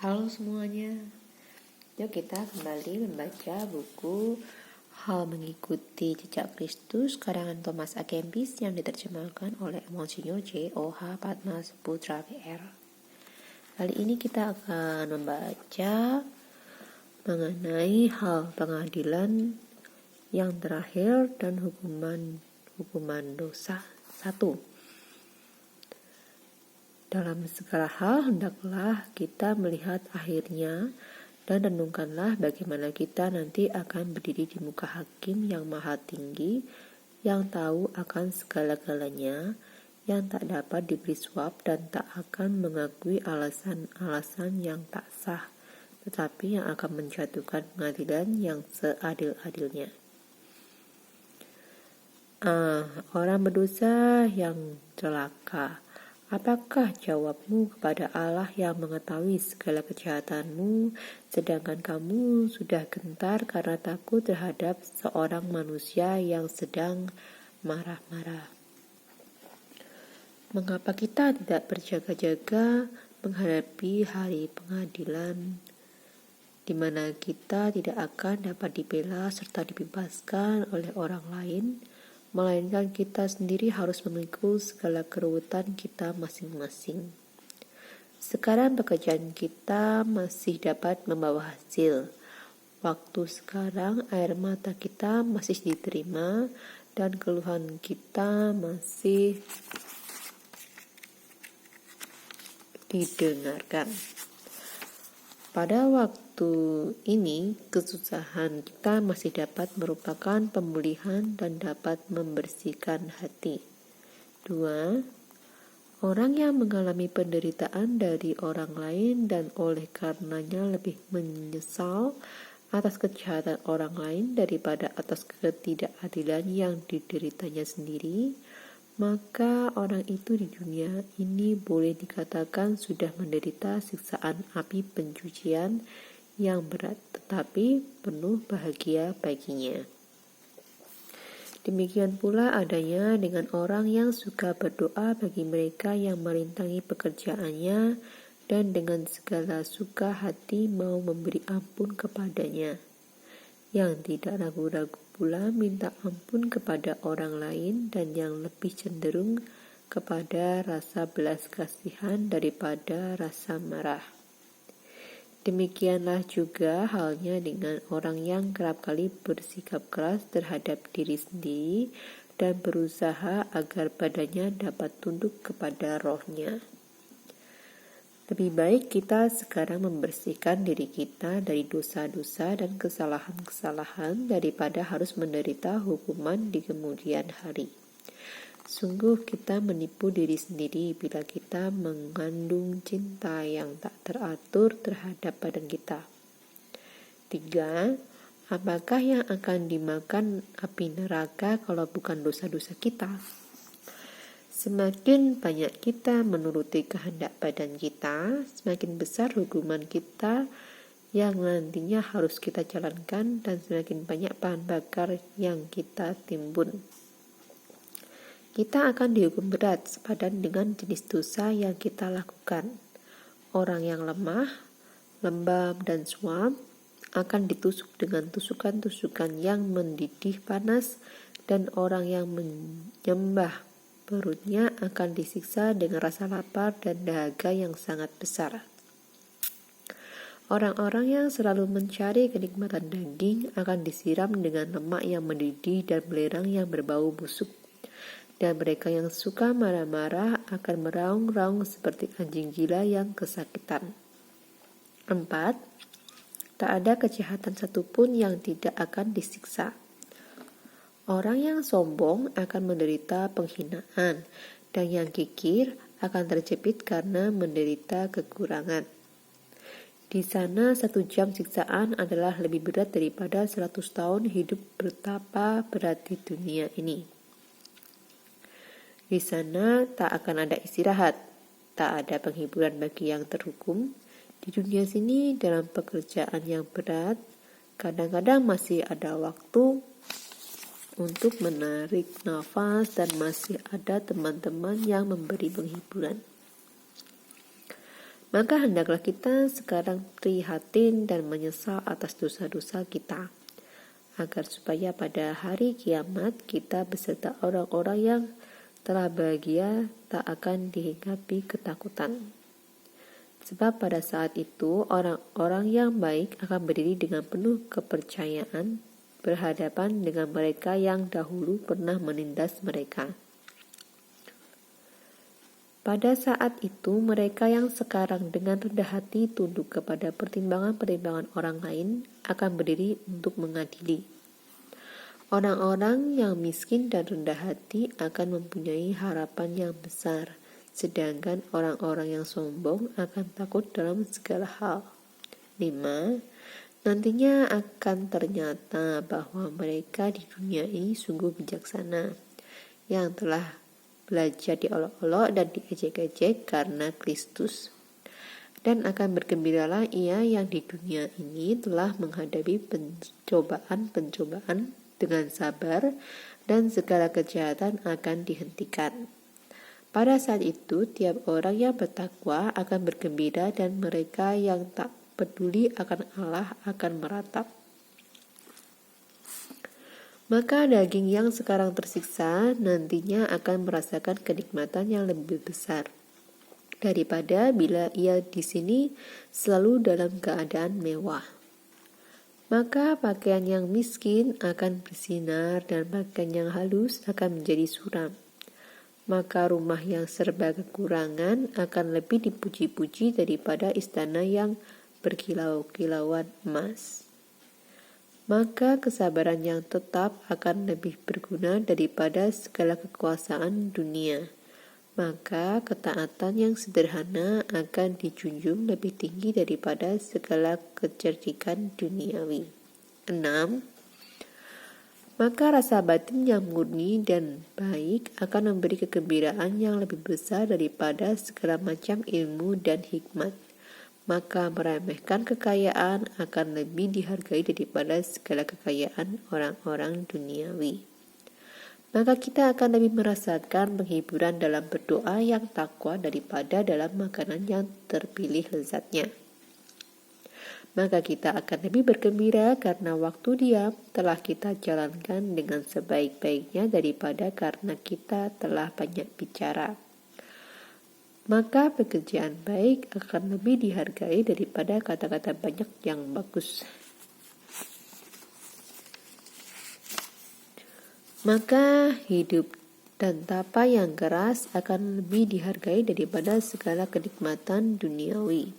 Halo semuanya, yuk kita kembali membaca buku Hal Mengikuti Jejak Kristus karangan Thomas A. Kempis yang diterjemahkan oleh Monsinyur J.O.H. Patmasaputra PR. Kali ini kita akan membaca mengenai hal pengadilan yang terakhir dan hukuman dosa 1. Dalam segala hal, hendaklah kita melihat akhirnya dan renungkanlah bagaimana kita nanti akan berdiri di muka Hakim yang Maha Tinggi, yang tahu akan segala-galanya, yang tak dapat diberi suap dan tak akan mengakui alasan-alasan yang tak sah, tetapi yang akan menjatuhkan pengadilan yang seadil-adilnya. Orang berdosa yang celaka. Apakah jawabmu kepada Allah yang mengetahui segala kejahatanmu, sedangkan kamu sudah gentar karena takut terhadap seorang manusia yang sedang marah-marah? Mengapa kita tidak berjaga-jaga menghadapi hari pengadilan, di mana kita tidak akan dapat dibela serta dibebaskan oleh orang lain, melainkan kita sendiri harus memikul segala keruwetan kita masing-masing. Sekarang pekerjaan kita masih dapat membawa hasil. Waktu sekarang air mata kita masih diterima dan keluhan kita masih didengarkan. Pada waktu ini, kesusahan kita masih dapat merupakan pemulihan dan dapat membersihkan hati. 2. Orang yang mengalami penderitaan dari orang lain dan oleh karenanya lebih menyesal atas kejahatan orang lain daripada atas ketidakadilan yang dideritanya sendiri, maka orang itu di dunia ini boleh dikatakan sudah menderita siksaan api pencucian yang berat, tetapi penuh bahagia baginya. Demikian pula adanya dengan orang yang suka berdoa bagi mereka yang merintangi pekerjaannya dan dengan segala suka hati mau memberi ampun kepadanya, yang tidak ragu-ragu pula minta ampun kepada orang lain dan yang lebih cenderung kepada rasa belas kasihan daripada rasa marah. Demikianlah juga halnya dengan orang yang kerap kali bersikap keras terhadap diri sendiri dan berusaha agar badannya dapat tunduk kepada rohnya. Lebih baik kita sekarang membersihkan diri kita dari dosa-dosa dan kesalahan-kesalahan daripada harus menderita hukuman di kemudian hari. Sungguh kita menipu diri sendiri bila kita mengandung cinta yang tak teratur terhadap badan kita. 3. Apakah yang akan dimakan api neraka kalau bukan dosa-dosa kita? Semakin banyak kita menuruti kehendak badan kita, semakin besar hukuman kita yang nantinya harus kita jalankan dan semakin banyak bahan bakar yang kita timbun. Kita akan dihukum berat sepadan dengan jenis dosa yang kita lakukan. Orang yang lemah, lembab, dan suam akan ditusuk dengan tusukan-tusukan yang mendidih panas, dan orang yang menyembah perutnya akan disiksa dengan rasa lapar dan dahaga yang sangat besar. Orang-orang yang selalu mencari kenikmatan daging akan disiram dengan lemak yang mendidih dan belerang yang berbau busuk. Dan mereka yang suka marah-marah akan meraung-raung seperti anjing gila yang kesakitan. 4. Tak ada kejahatan satupun yang tidak akan disiksa. Orang yang sombong akan menderita penghinaan, dan yang kikir akan terjepit karena menderita kekurangan. Di sana 1 jam siksaan adalah lebih berat daripada 100 tahun hidup betapa berat di dunia ini. Di sana tak akan ada istirahat, tak ada penghiburan bagi yang terhukum. Di dunia sini dalam pekerjaan yang berat, kadang-kadang masih ada waktu untuk menarik nafas dan masih ada teman-teman yang memberi penghiburan. Maka hendaklah kita sekarang prihatin dan menyesal atas dosa-dosa kita, agar supaya pada hari kiamat kita beserta orang-orang yang telah bahagia tak akan dihinggapi ketakutan. Sebab pada saat itu orang-orang yang baik akan berdiri dengan penuh kepercayaan berhadapan dengan mereka yang dahulu pernah menindas mereka. Pada saat itu mereka yang sekarang dengan rendah hati tunduk kepada pertimbangan-pertimbangan orang lain akan berdiri untuk mengadili. Orang-orang yang miskin dan rendah hati akan mempunyai harapan yang besar, sedangkan orang-orang yang sombong akan takut dalam segala hal. 5. Nantinya akan ternyata bahwa mereka di dunia ini sungguh bijaksana, yang telah belajar diolok-olok dan diejek-ejek karena Kristus. Dan akan bergembiralah ia yang di dunia ini telah menghadapi pencobaan-pencobaan dengan sabar, dan segala kejahatan akan dihentikan. Pada saat itu, tiap orang yang bertakwa akan bergembira dan mereka yang tak peduli akan Allah akan meratap. Maka daging yang sekarang tersiksa nantinya akan merasakan kenikmatan yang lebih besar daripada bila ia di sini selalu dalam keadaan mewah. Maka pakaian yang miskin akan bersinar dan pakaian yang halus akan menjadi suram. Maka rumah yang serba kekurangan akan lebih dipuji-puji daripada istana yang berkilau-kilauan emas. Maka kesabaran yang tetap akan lebih berguna daripada segala kekuasaan dunia. Maka ketaatan yang sederhana akan dijunjung lebih tinggi daripada segala kecerdikan duniawi. 6. Maka rasa batin yang murni dan baik akan memberi kegembiraan yang lebih besar daripada segala macam ilmu dan hikmat. Maka meremehkan kekayaan akan lebih dihargai daripada segala kekayaan orang-orang duniawi. Maka kita akan lebih merasakan penghiburan dalam berdoa yang takwa daripada dalam makanan yang terpilih lezatnya. Maka kita akan lebih bergembira karena waktu diam telah kita jalankan dengan sebaik-baiknya daripada karena kita telah banyak bicara. Maka pekerjaan baik akan lebih dihargai daripada kata-kata banyak yang bagus. Maka hidup dan tapa yang keras akan lebih dihargai daripada segala kenikmatan duniawi.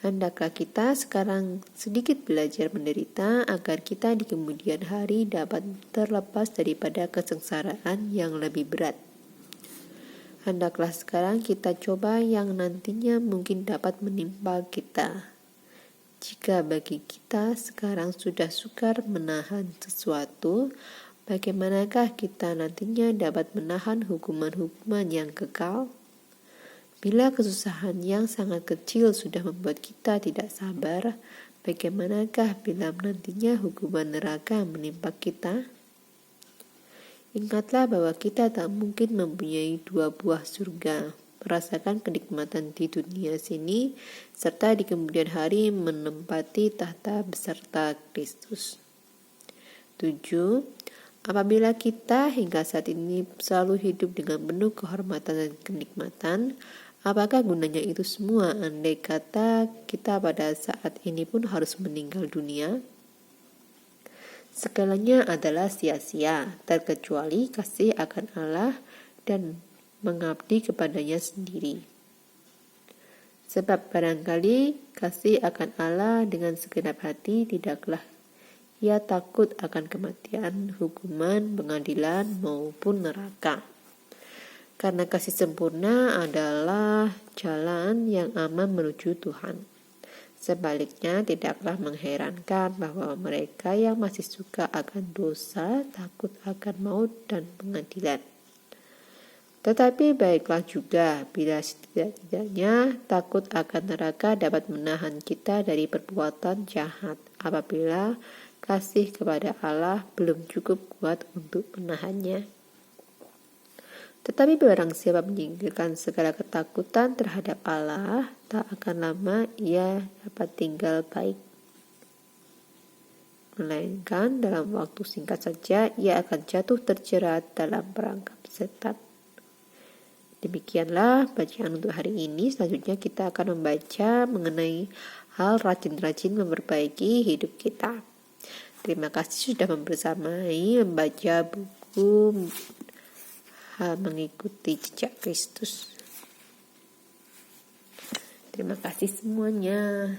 Hendaklah kita sekarang sedikit belajar menderita agar kita di kemudian hari dapat terlepas daripada kesengsaraan yang lebih berat. Hendaklah sekarang kita coba yang nantinya mungkin dapat menimpa kita. Jika bagi kita sekarang sudah sukar menahan sesuatu, bagaimanakah kita nantinya dapat menahan hukuman-hukuman yang kekal? Bila kesusahan yang sangat kecil sudah membuat kita tidak sabar, bagaimanakah bila nantinya hukuman neraka menimpa kita? Ingatlah bahwa kita tak mungkin mempunyai dua buah surga, merasakan kenikmatan di dunia sini, serta di kemudian hari menempati tahta beserta Kristus. 7. Apabila kita hingga saat ini selalu hidup dengan penuh kehormatan dan kenikmatan, apakah gunanya itu semua andai kata kita pada saat ini pun harus meninggal dunia? Segalanya adalah sia-sia, terkecuali kasih akan Allah dan mengabdi kepadanya sendiri. Sebab barangkali kasih akan Allah dengan segenap hati tidaklah ia takut akan kematian, hukuman, pengadilan, maupun neraka. Karena kasih sempurna adalah jalan yang aman menuju Tuhan. Sebaliknya, tidaklah mengherankan bahwa mereka yang masih suka akan dosa takut akan maut dan pengadilan. Tetapi baiklah juga bila setidak-tidaknya takut akan neraka dapat menahan kita dari perbuatan jahat apabila kasih kepada Allah belum cukup kuat untuk menahannya. Tetapi barang siapa menyingkirkan segala ketakutan terhadap Allah, tak akan lama ia dapat tinggal baik. Melainkan dalam waktu singkat saja ia akan jatuh terjerat dalam perangkap setan. Demikianlah bacaan untuk hari ini. Selanjutnya kita akan membaca mengenai hal rajin-rajin memperbaiki hidup kita. Terima kasih sudah membersamai membaca buku Hal Mengikuti Jejak Kristus. Terima kasih semuanya.